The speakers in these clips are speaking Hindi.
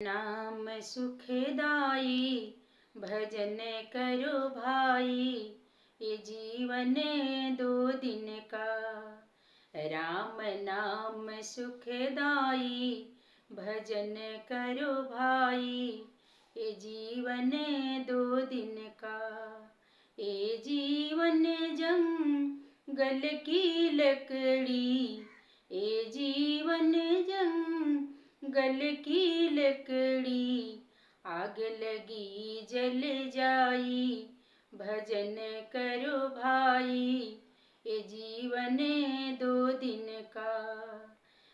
नाम सुखदाई, भजन करो भाई, ये जीवन 2 दिन का। राम नाम सुखदाई, भजन करो भाई, ये जीवन 2 दिन का। ये जीवन जंगल की लकड़ी, ये जीवन जंगल की लकड़ी, आग लगी जल जाई, भजन करो भाई, ये जीवन 2 दिन का।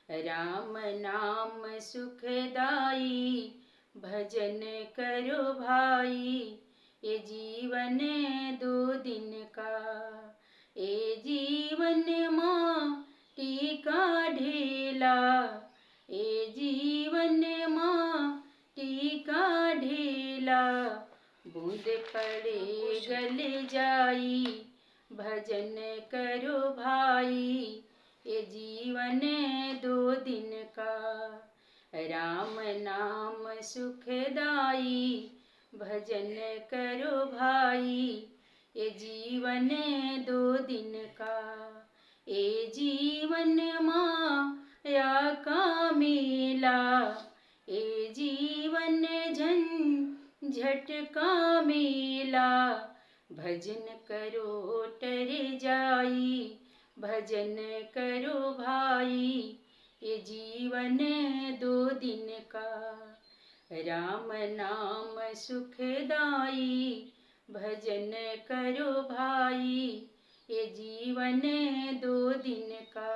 राम नाम सुखदाई, भजन करो भाई, ये जीवन 2 दिन का। ये जीवन माटी का ढेला, ये जीवन माटी का ढेला, बूंद पड़े गल जाई, भजन करो भाई, ये जीवन 2 दिन का। राम नाम सुखदाई, भजन करो भाई, ये जीवन 2 दिन का। ये जीवन माया का मेला, ये जीवन झंझट का मेला, भजन करो टर जाई, भजन करो भाई, ये जीवन 2 दिन का। राम नाम सुखदाई, भजन करो भाई, ये जीवन 2 दिन का।